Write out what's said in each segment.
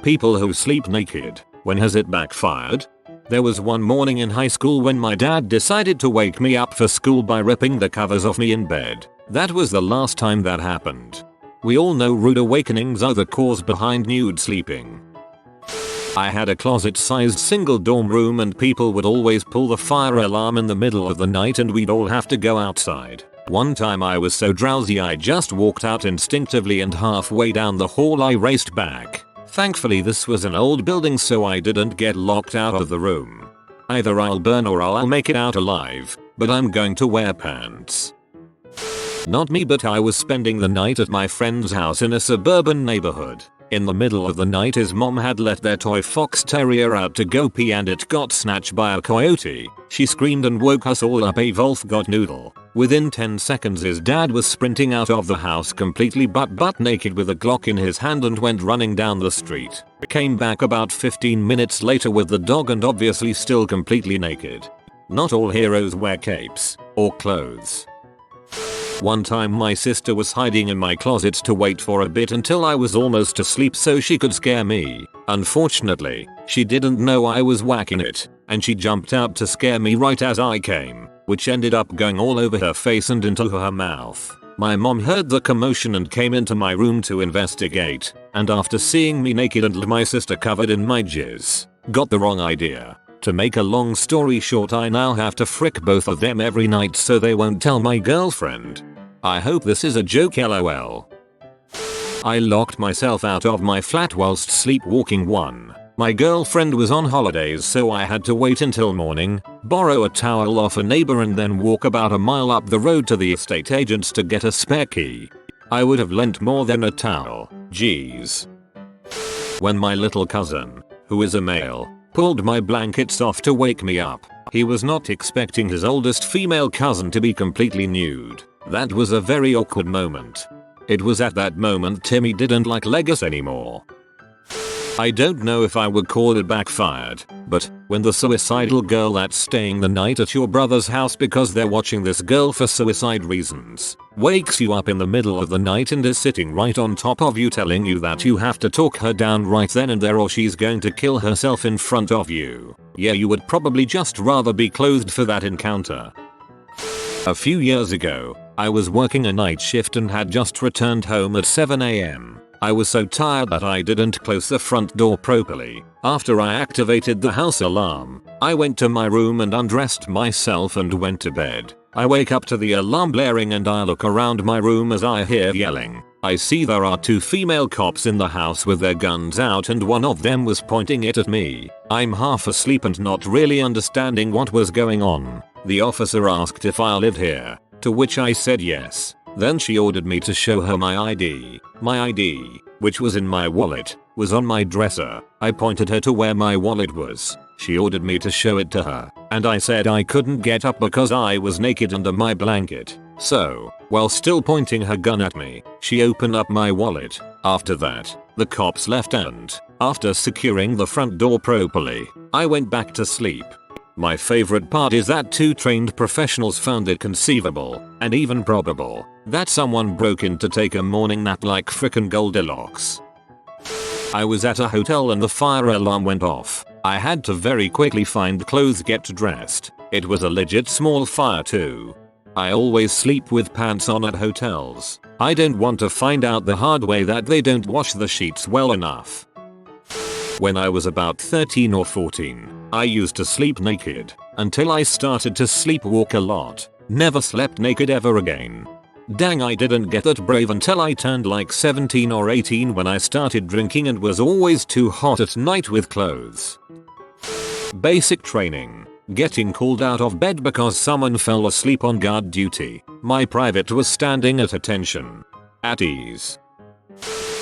People who sleep naked, when has it backfired? There was one morning in high school when my dad decided to wake me up for school by ripping the covers off me in bed. That was the last time that happened. We all know rude awakenings are the cause behind nude sleeping. I had a closet-sized single dorm room and people would always pull the fire alarm in the middle of the night and we'd all have to go outside. One time I was so drowsy I just walked out instinctively and halfway down the hall I raced back. Thankfully this was an old building so I didn't get locked out of the room. Either I'll burn or I'll make it out alive, but I'm going to wear pants. Not me, but I was spending the night at my friend's house in a suburban neighborhood. In the middle of the night his mom had let their toy fox terrier out to go pee and it got snatched by a coyote. She screamed and woke us all up. A Wolf got noodle. Within 10 seconds his dad was sprinting out of the house completely butt naked with a Glock in his hand and went running down the street. Came back about 15 minutes later with the dog and obviously still completely naked. Not all heroes wear capes or clothes. One time my sister was hiding in my closet to wait for a bit until I was almost asleep so she could scare me. Unfortunately, she didn't know I was whacking it, and she jumped out to scare me right as I came, which ended up going all over her face and into her mouth. My mom heard the commotion and came into my room to investigate, and after seeing me naked and my sister covered in my jizz, got the wrong idea. To make a long story short, I now have to frick both of them every night so they won't tell my girlfriend. I hope this is a joke, lol. I locked myself out of my flat whilst sleepwalking. My girlfriend was on holidays so I had to wait until morning, borrow a towel off a neighbor and then walk about a mile up the road to the estate agents to get a spare key. I would have lent more than a towel, jeez. When my little cousin, who is a male, pulled my blankets off to wake me up, he was not expecting his oldest female cousin to be completely nude. That was a very awkward moment. It was at that moment Timmy didn't like Legos anymore. I don't know if I would call it backfired, but when the suicidal girl that's staying the night at your brother's house because they're watching this girl for suicide reasons, wakes you up in the middle of the night and is sitting right on top of you telling you that you have to talk her down right then and there or she's going to kill herself in front of you. Yeah, you would probably just rather be clothed for that encounter. A few years ago, I was working a night shift and had just returned home at 7 AM. I was so tired that I didn't close the front door properly. After I activated the house alarm, I went to my room and undressed myself and went to bed. I wake up to the alarm blaring and I look around my room as I hear yelling. I see there are 2 female cops in the house with their guns out and one of them was pointing it at me. I'm half asleep and not really understanding what was going on. The officer asked if I live here, to which I said yes. Then she ordered me to show her my ID. My ID, which was in my wallet, was on my dresser. I pointed her to where my wallet was. She ordered me to show it to her, and I said I couldn't get up because I was naked under my blanket. So, while still pointing her gun at me, she opened up my wallet. After that, the cops left and, after securing the front door properly, I went back to sleep. My favorite part is that 2 trained professionals found it conceivable, and even probable, that someone broke in to take a morning nap like frickin' Goldilocks. I was at a hotel and the fire alarm went off. I had to very quickly find clothes, get dressed. It was a legit small fire too. I always sleep with pants on at hotels. I don't want to find out the hard way that they don't wash the sheets well enough. When I was about 13 or 14, I used to sleep naked until I started to sleepwalk a lot. Never slept naked ever again. Dang, I didn't get that brave until I turned like 17 or 18 when I started drinking and was always too hot at night with clothes. Basic training. Getting called out of bed because someone fell asleep on guard duty. My private was standing at attention. At ease.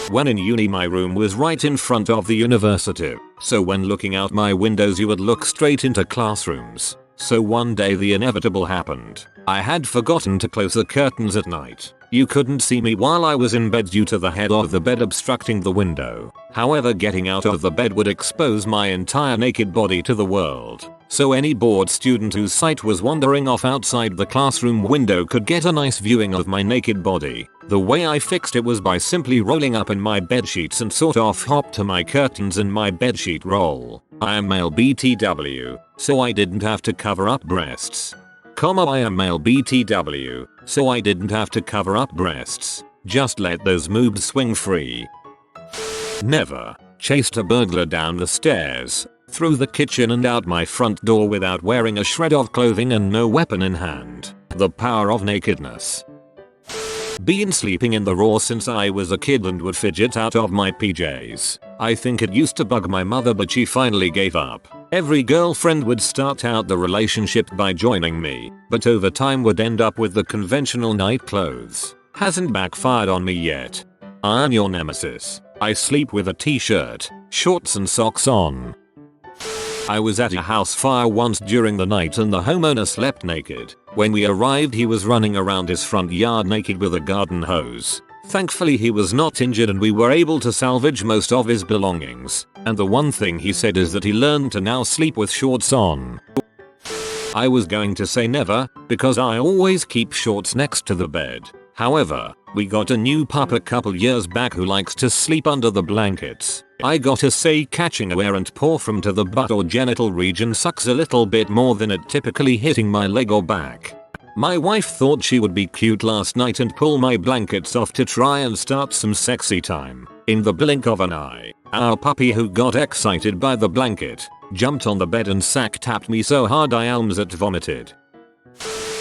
When in uni my room was right in front of the university, so when looking out my windows you would look straight into classrooms. So one day the inevitable happened. I had forgotten to close the curtains at night. You couldn't see me while I was in bed due to the head of the bed obstructing the window. However, getting out of the bed would expose my entire naked body to the world. So any bored student whose sight was wandering off outside the classroom window could get a nice viewing of my naked body. The way I fixed it was by simply rolling up in my bedsheets and sort of hop to my curtains in my bedsheet roll. I am male BTW, so I didn't have to cover up breasts. I am male BTW, so I didn't have to cover up breasts. Just let those moobs swing free. Never chased a burglar down the stairs, through the kitchen and out my front door without wearing a shred of clothing and no weapon in hand. The power of nakedness. Been sleeping in the raw since I was a kid and would fidget out of my PJs. I think it used to bug my mother, but she finally gave up. Every girlfriend would start out the relationship by joining me, but over time would end up with the conventional night clothes. Hasn't backfired on me yet. I am your nemesis. I sleep with a t-shirt, shorts and socks on. I was at a house fire once during the night and the homeowner slept naked. When we arrived, he was running around his front yard naked with a garden hose. Thankfully he was not injured and we were able to salvage most of his belongings. And the one thing he said is that he learned to now sleep with shorts on. I was going to say never, because I always keep shorts next to the bed. However, we got a new pup a couple years back who likes to sleep under the blankets. I gotta say, catching a errant paw from to the butt or genital region sucks a little bit more than it typically hitting my leg or back. My wife thought she would be cute last night and pull my blankets off to try and start some sexy time. In the blink of an eye, our puppy, who got excited by the blanket, jumped on the bed and sack tapped me so hard I almost vomited.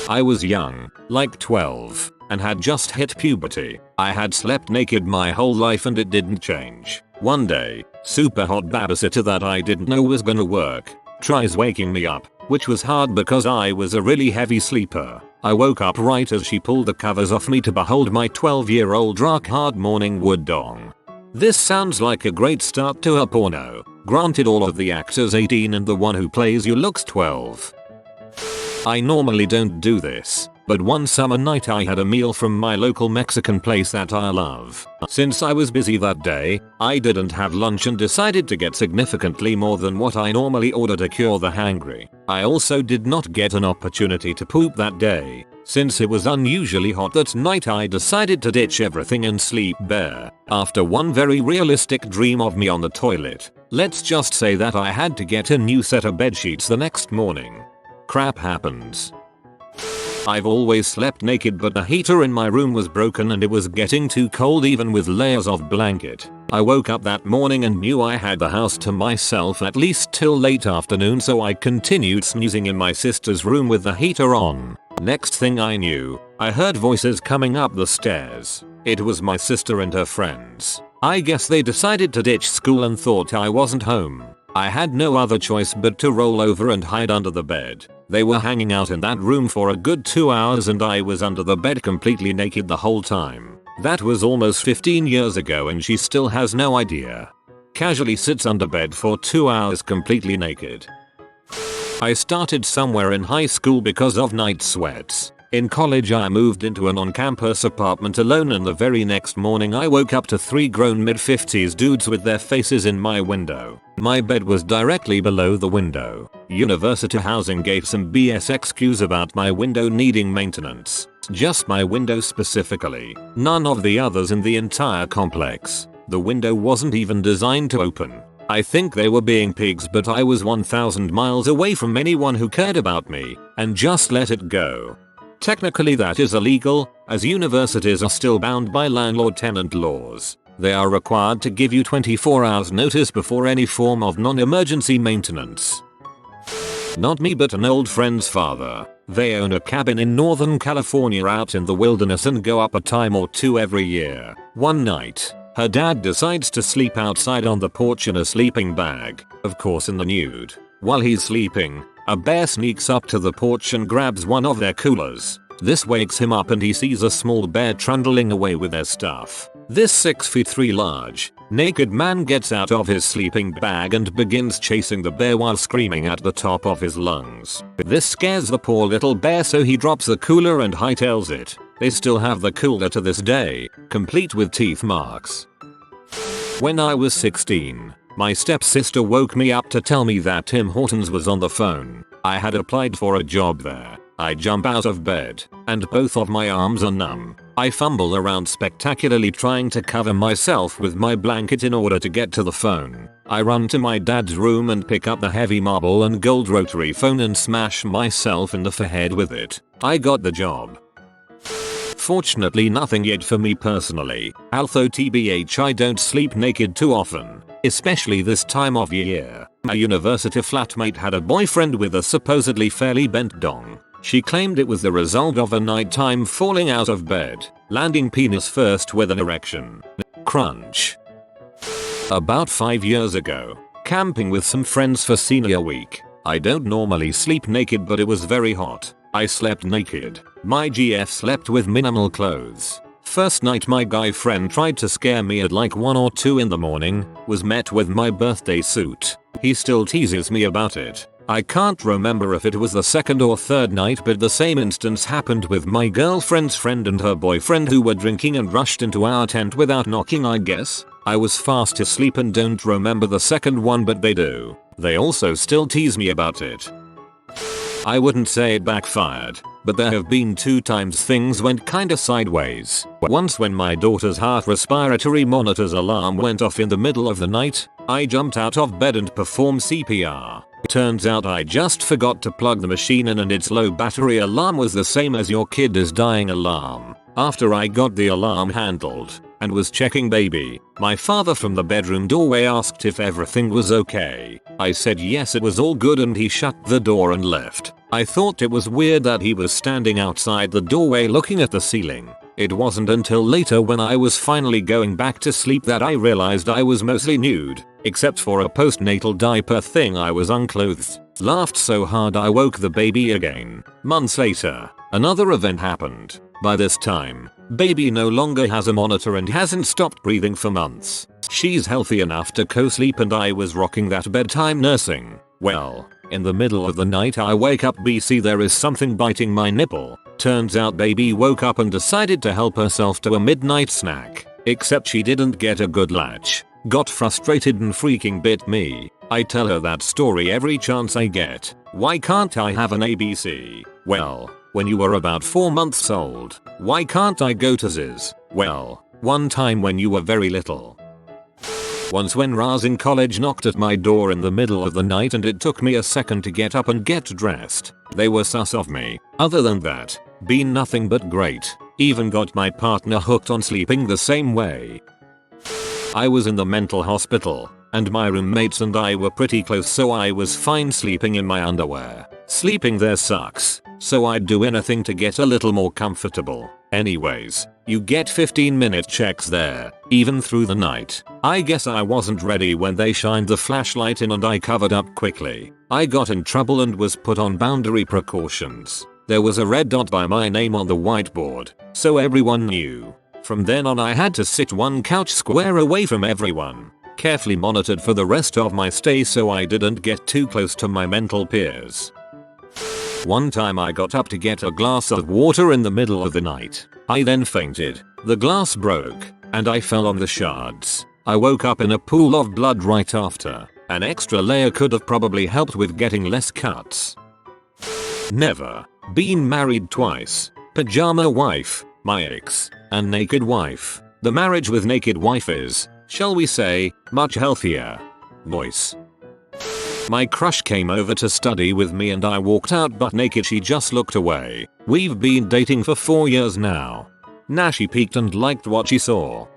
I was young, like 12, and had just hit puberty. I had slept naked my whole life and it didn't change. One day, super hot babysitter that I didn't know was gonna work tries waking me up, which was hard because I was a really heavy sleeper. I woke up right as she pulled the covers off me to behold my 12-year-old rock hard morning wood dong. This sounds like a great start to a porno. Granted, all of the actors 18 and the one who plays you looks 12. I normally don't do this, but one summer night I had a meal from my local Mexican place that I love. Since I was busy that day, I didn't have lunch and decided to get significantly more than what I normally order to cure the hangry. I also did not get an opportunity to poop that day. Since it was unusually hot that night, I decided to ditch everything and sleep bare. After one very realistic dream of me on the toilet, let's just say that I had to get a new set of bedsheets the next morning. Crap happens. I've always slept naked, but the heater in my room was broken and it was getting too cold even with layers of blanket. I woke up that morning and knew I had the house to myself at least till late afternoon, so I continued snoozing in my sister's room with the heater on. Next thing I knew, I heard voices coming up the stairs. It was my sister and her friends. I guess they decided to ditch school and thought I wasn't home. I had no other choice but to roll over and hide under the bed. They were hanging out in that room for a good 2 hours and I was under the bed completely naked the whole time. That was almost 15 years ago and she still has no idea. Casually sits under bed for 2 hours completely naked. I started somewhere in high school because of night sweats. In college I moved into an on-campus apartment alone and the very next morning I woke up to 3 grown mid-50s dudes with their faces in my window. My bed was directly below the window. University housing gave some BS excuse about my window needing maintenance. Just my window specifically. None of the others in the entire complex. The window wasn't even designed to open. I think they were being pigs, but I was 1,000 miles away from anyone who cared about me and just let it go. Technically that is illegal, as universities are still bound by landlord-tenant laws. They are required to give you 24 hours notice before any form of non-emergency maintenance. Not me, but an old friend's father. They own a cabin in Northern California out in the wilderness and go up a time or two every year. One night, her dad decides to sleep outside on the porch in a sleeping bag, of course in the nude. While he's sleeping, a bear sneaks up to the porch and grabs one of their coolers. This wakes him up and he sees a small bear trundling away with their stuff. This 6'3" large, naked man gets out of his sleeping bag and begins chasing the bear while screaming at the top of his lungs. This scares the poor little bear, so he drops the cooler and hightails it. They still have the cooler to this day, complete with teeth marks. When I was 16, my stepsister woke me up to tell me that Tim Hortons was on the phone. I had applied for a job there. I jump out of bed, and both of my arms are numb. I fumble around spectacularly trying to cover myself with my blanket in order to get to the phone. I run to my dad's room and pick up the heavy marble and gold rotary phone and smash myself in the forehead with it. I got the job. Fortunately nothing yet for me personally, although TBH I don't sleep naked too often, especially this time of year. A university flatmate had a boyfriend with a supposedly fairly bent dong. She claimed it was the result of a nighttime falling out of bed, landing penis first with an erection. Crunch. About 5 years ago, camping with some friends for senior week. I don't normally sleep naked, but it was very hot. I slept naked. My GF slept with minimal clothes. First night my guy friend tried to scare me at like 1 or 2 in the morning, was met with my birthday suit. He still teases me about it. I can't remember if it was the second or third night, but the same instance happened with my girlfriend's friend and her boyfriend, who were drinking and rushed into our tent without knocking, I guess. I was fast asleep and don't remember the second one, but they do. They also still tease me about it. I wouldn't say it backfired, but there have been 2 times things went kinda sideways. Once when my daughter's heart respiratory monitor's alarm went off in the middle of the night, I jumped out of bed and performed CPR. Turns out I just forgot to plug the machine in and its low battery alarm was the same as your kid is dying alarm. After I got the alarm handled and was checking baby, my father from the bedroom doorway asked if everything was okay. I said yes, it was all good, and he shut the door and left. I thought it was weird that he was standing outside the doorway looking at the ceiling. It wasn't until later when I was finally going back to sleep that I realized I was mostly nude, except for a postnatal diaper thing. I was unclothed. Laughed so hard I woke the baby again. Months later, another event happened. By this time, baby no longer has a monitor and hasn't stopped breathing for months. She's healthy enough to co-sleep and I was rocking that bedtime nursing. Well, in the middle of the night I wake up, see there is something biting my nipple. Turns out baby woke up and decided to help herself to a midnight snack. Except she didn't get a good latch. Got frustrated and freaking bit me. I tell her that story every chance I get. Why can't I have an ABC? Well, when you were about 4 months old. Why can't I go to Ziz? Well, one time when you were very little. Once when Raz in college knocked at my door in the middle of the night and it took me a second to get up and get dressed. They were sus of me. Other than that, been nothing but great. Even got my partner hooked on sleeping the same way. I was in the mental hospital, and my roommates and I were pretty close, so I was fine sleeping in my underwear. Sleeping there sucks, so I'd do anything to get a little more comfortable. Anyways, you get 15-minute checks there, even through the night. I guess I wasn't ready when they shined the flashlight in and I covered up quickly. I got in trouble and was put on boundary precautions. There was a red dot by my name on the whiteboard, so everyone knew. From then on I had to sit 1 couch square away from everyone. Carefully monitored for the rest of my stay so I didn't get too close to my mental peers. One time I got up to get a glass of water in the middle of the night. I then fainted. The glass broke, and I fell on the shards. I woke up in a pool of blood right after. An extra layer could have probably helped with getting less cuts. Never. Been married twice. Pajama wife, my ex, and naked wife. The marriage with naked wife is, shall we say, much healthier. Voice. My crush came over to study with me and I walked out butt naked. She just looked away. We've been dating for 4 years now. Nah, she peeked and liked what she saw.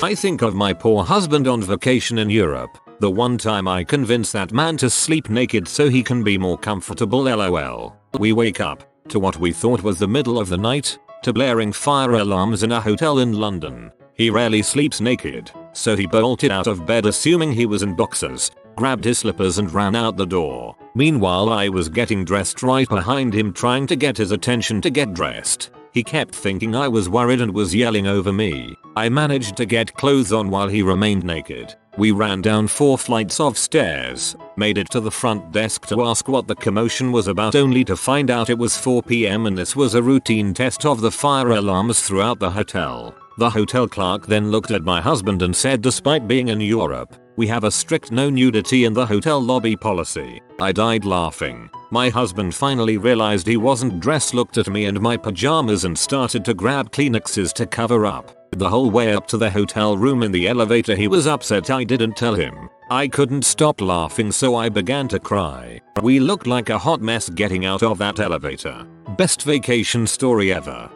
I think of my poor husband on vacation in Europe. The one time I convinced that man to sleep naked so he can be more comfortable, lol. We wake up to what we thought was the middle of the night, to blaring fire alarms in a hotel in London. He rarely sleeps naked, so he bolted out of bed assuming he was in boxers, grabbed his slippers and ran out the door. Meanwhile I was getting dressed right behind him trying to get his attention to get dressed. He kept thinking I was worried and was yelling over me. I managed to get clothes on while he remained naked. We ran down 4 flights of stairs, made it to the front desk to ask what the commotion was about only to find out it was 4 PM and this was a routine test of the fire alarms throughout the hotel. The hotel clerk then looked at my husband and said despite being in Europe, we have a strict no nudity in the hotel lobby policy. I died laughing. My husband finally realized he wasn't dressed, looked at me and my pajamas and started to grab Kleenexes to cover up. The whole way up to the hotel room in the elevator he was upset I didn't tell him. I couldn't stop laughing so I began to cry. We looked like a hot mess getting out of that elevator. Best vacation story ever.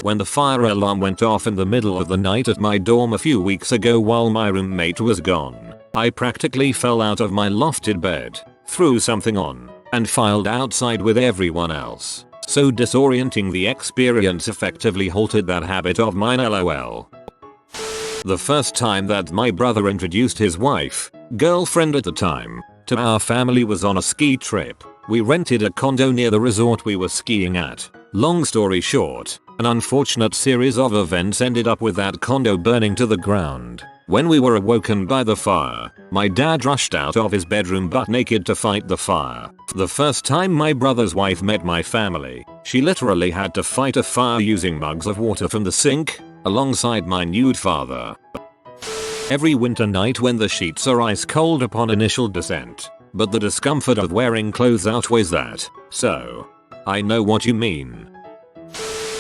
When the fire alarm went off in the middle of the night at my dorm a few weeks ago while my roommate was gone, I practically fell out of my lofted bed, threw something on, and filed outside with everyone else. So disorienting, the experience effectively halted that habit of mine, lol. The first time that my brother introduced his wife, girlfriend at the time, to our family was on a ski trip. We rented a condo near the resort we were skiing at. Long story short, an unfortunate series of events ended up with that condo burning to the ground. When we were awoken by the fire, my dad rushed out of his bedroom butt naked to fight the fire. The first time my brother's wife met my family, she literally had to fight a fire using mugs of water from the sink, alongside my nude father. Every winter night when the sheets are ice cold upon initial descent, but the discomfort of wearing clothes outweighs that, so I know what you mean.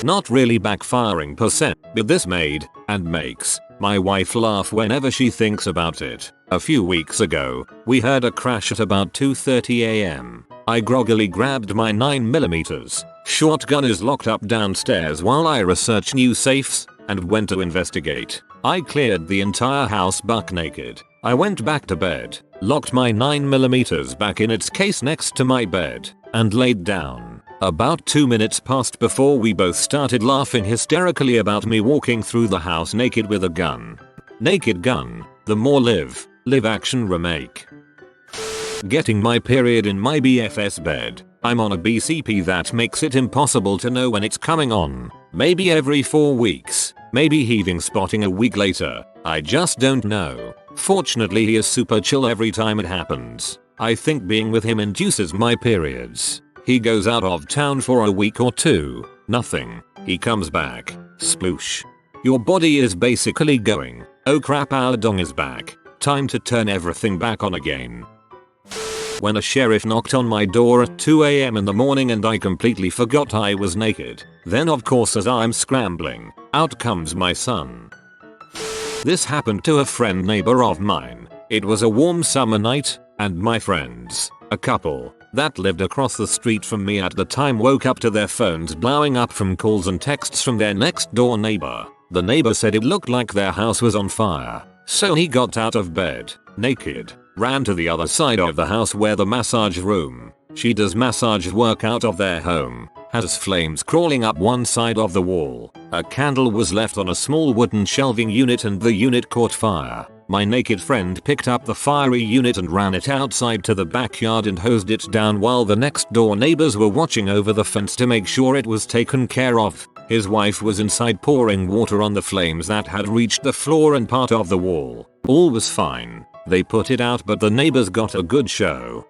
Not really backfiring per se, but this made, and makes, my wife laugh whenever she thinks about it. A few weeks ago, we heard a crash at about 2:30 AM. I groggily grabbed my 9mm shotgun is locked up downstairs while I research new safes, and went to investigate. I cleared the entire house buck naked. I went back to bed, locked my 9mm back in its case next to my bed, and laid down. About 2 minutes passed before we both started laughing hysterically about me walking through the house naked with a gun. Naked Gun, the more live action remake. Getting my period in my BFS bed. I'm on a BCP that makes it impossible to know when it's coming on. Maybe every 4 weeks, maybe heaving spotting a week later. I just don't know. Fortunately he is super chill every time it happens. I think being with him induces my periods. He goes out of town for a week or 2, nothing. He comes back, sploosh. Your body is basically going, oh crap, our dong is back. Time to turn everything back on again. When a sheriff knocked on my door at 2 AM in the morning and I completely forgot I was naked. Then of course as I'm scrambling, out comes my son. This happened to a friend neighbor of mine. It was a warm summer night, and my friends, a couple, that lived across the street from me at the time woke up to their phones blowing up from calls and texts from their next door neighbor. The neighbor said it looked like their house was on fire. So he got out of bed, naked, ran to the other side of the house where the massage room, she does massage work out of their home, has flames crawling up one side of the wall. A candle was left on a small wooden shelving unit and the unit caught fire. My naked friend picked up the fiery unit and ran it outside to the backyard and hosed it down while the next door neighbors were watching over the fence to make sure it was taken care of. His wife was inside pouring water on the flames that had reached the floor and part of the wall. All was fine. They put it out but the neighbors got a good show.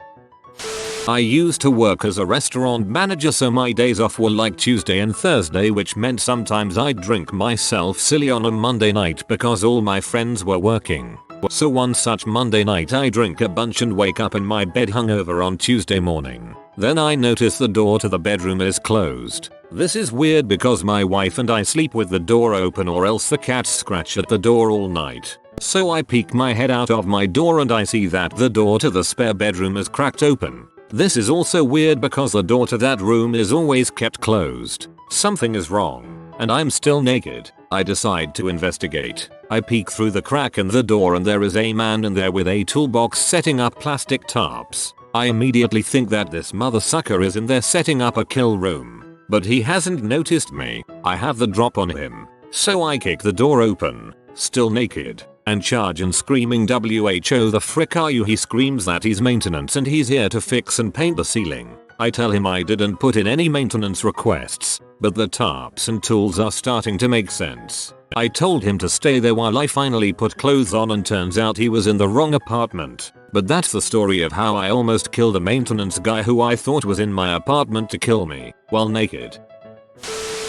I used to work as a restaurant manager, so my days off were like Tuesday and Thursday, which meant sometimes I'd drink myself silly on a Monday night because all my friends were working. So one such Monday night I drink a bunch and wake up in my bed hungover on Tuesday morning. Then I notice the door to the bedroom is closed. This is weird because my wife and I sleep with the door open or else the cats scratch at the door all night. So I peek my head out of my door and I see that the door to the spare bedroom is cracked open. This is also weird because the door to that room is always kept closed. Something is wrong, and I'm still naked. I decide to investigate. I peek through the crack in the door and there is a man in there with a toolbox setting up plastic tarps. I immediately think that this mother sucker is in there setting up a kill room. But he hasn't noticed me. I have the drop on him. So I kick the door open, still naked. and charge and screaming "WHO the frick are you?" He screams that he's maintenance and he's here to fix and paint the ceiling. I tell him I didn't put in any maintenance requests, but the tarps and tools are starting to make sense. I told him to stay there while I finally put clothes on, and turns out he was in the wrong apartment. But that's the story of how I almost killed a maintenance guy who I thought was in my apartment to kill me while naked.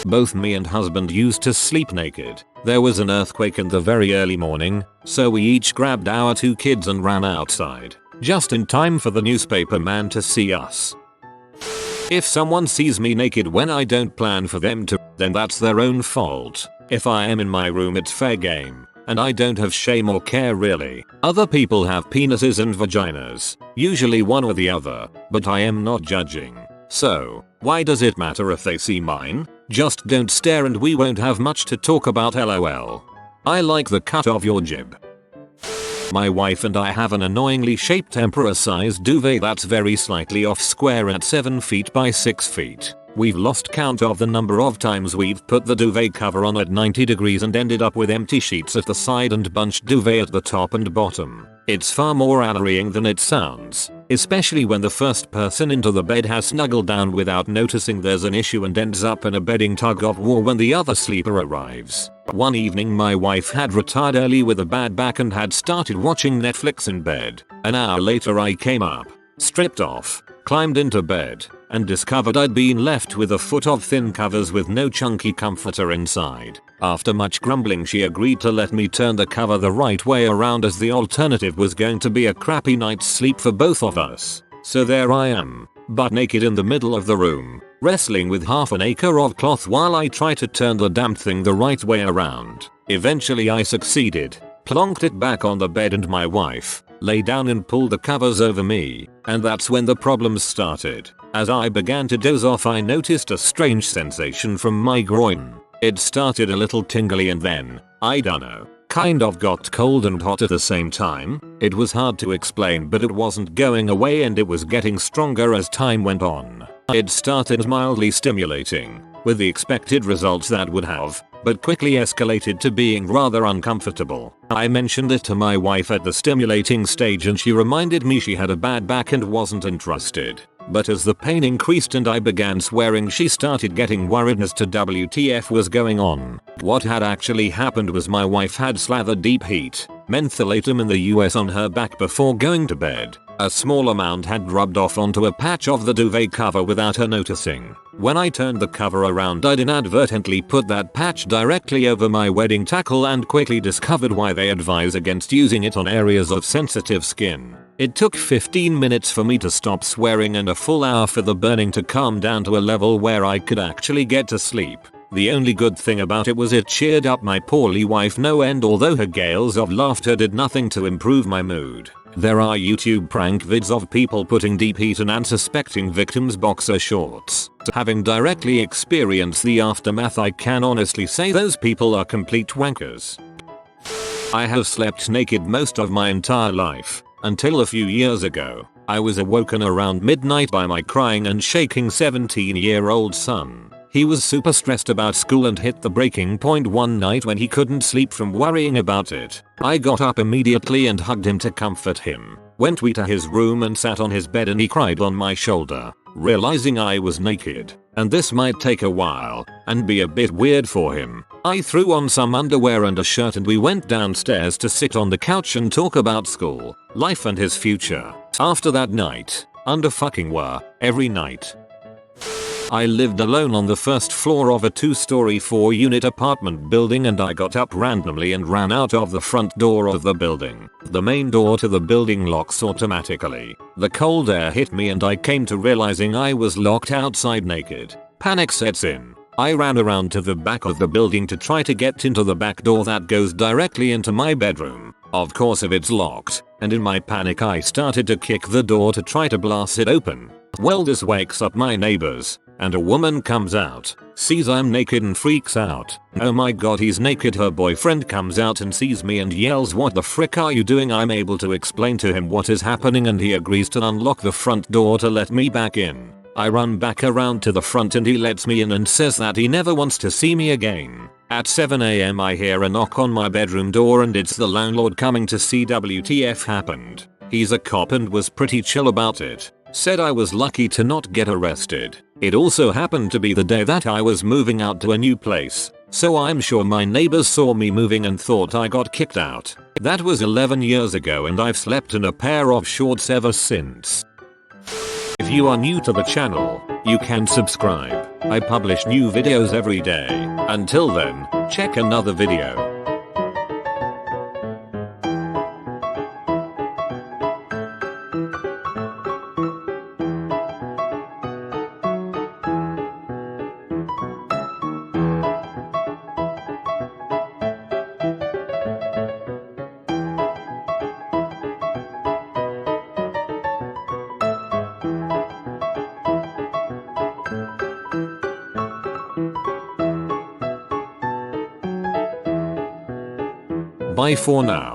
Both me and husband used to sleep naked. There was an earthquake in the very early morning, so we each grabbed our 2 kids and ran outside, just in time for the newspaper man to see us. If someone sees me naked when I don't plan for them to, then that's their own fault. If I am in my room, it's fair game, and I don't have shame or care really. Other people have penises and vaginas, usually one or the other, but I am not judging. So, why does it matter if they see mine? Just don't stare and we won't have much to talk about, lol. I like the cut of your jib. My wife and I have an annoyingly shaped emperor-sized duvet that's very slightly off square at 7 feet by 6 feet. We've lost count of the number of times we've put the duvet cover on at 90 degrees and ended up with empty sheets at the side and bunched duvet at the top and bottom. It's far more annoying than it sounds, especially when the first person into the bed has snuggled down without noticing there's an issue and ends up in a bedding tug of war when the other sleeper arrives. One evening my wife had retired early with a bad back and had started watching Netflix in bed. An hour later I came up, stripped off, climbed into bed, and discovered I'd been left with a foot of thin covers with no chunky comforter inside. After much grumbling she agreed to let me turn the cover the right way around, as the alternative was going to be a crappy night's sleep for both of us. So there I am, butt naked in the middle of the room, wrestling with half an acre of cloth while I try to turn the damn thing the right way around. Eventually I succeeded, plonked it back on the bed, and my wife lay down and pulled the covers over me, and that's when the problems started. As I began to doze off I noticed a strange sensation from my groin. It started a little tingly and then, I dunno, kind of got cold and hot at the same time. It was hard to explain, but it wasn't going away and it was getting stronger as time went on. It started mildly stimulating, with the expected results that would have, but quickly escalated to being rather uncomfortable. I mentioned it to my wife at the stimulating stage and she reminded me she had a bad back and wasn't interested. But as the pain increased and I began swearing, she started getting worried as to WTF was going on. What had actually happened was my wife had slathered deep heat, mentholatum in the US, on her back before going to bed. A small amount had rubbed off onto a patch of the duvet cover without her noticing. When I turned the cover around I'd inadvertently put that patch directly over my wedding tackle and quickly discovered why they advise against using it on areas of sensitive skin. It took 15 minutes for me to stop swearing and a full hour for the burning to calm down to a level where I could actually get to sleep. The only good thing about it was it cheered up my poorly wife no end, although her gales of laughter did nothing to improve my mood. There are YouTube prank vids of people putting deep heat in unsuspecting victims' boxer shorts. Having directly experienced the aftermath, I can honestly say those people are complete wankers. I have slept naked most of my entire life, until a few years ago. I was awoken around midnight by my crying and shaking 17-year-old son. He was super stressed about school and hit the breaking point one night when he couldn't sleep from worrying about it. I got up immediately and hugged him to comfort him. Went to his room and sat on his bed and he cried on my shoulder, realizing I was naked, and this might take a while and be a bit weird for him. I threw on some underwear and a shirt and we went downstairs to sit on the couch and talk about school, life and his future. After that night, under fucking were, every night. I lived alone on the first floor of a 2-story 4-unit apartment building and I got up randomly and ran out of the front door of the building. The main door to the building locks automatically. The cold air hit me and I came to realizing I was locked outside naked. Panic sets in. I ran around to the back of the building to try to get into the back door that goes directly into my bedroom. Of course it's locked, and in my panic I started to kick the door to try to blast it open. Well, this wakes up my neighbors, and a woman comes out, sees I'm naked and freaks out. Oh my god, he's naked. Her boyfriend comes out and sees me and yells, "What the frick are you doing?" I'm able to explain to him what is happening and he agrees to unlock the front door to let me back in. I run back around to the front and he lets me in and says that he never wants to see me again. At 7 AM I hear a knock on my bedroom door and it's the landlord coming to see WTF happened. He's a cop and was pretty chill about it. Said I was lucky to not get arrested. It also happened to be the day that I was moving out to a new place, so I'm sure my neighbors saw me moving and thought I got kicked out. That was 11 years ago and I've slept in a pair of shorts ever since. If you are new to the channel, you can subscribe. I publish new videos every day. Until then, check another video. Bye for now.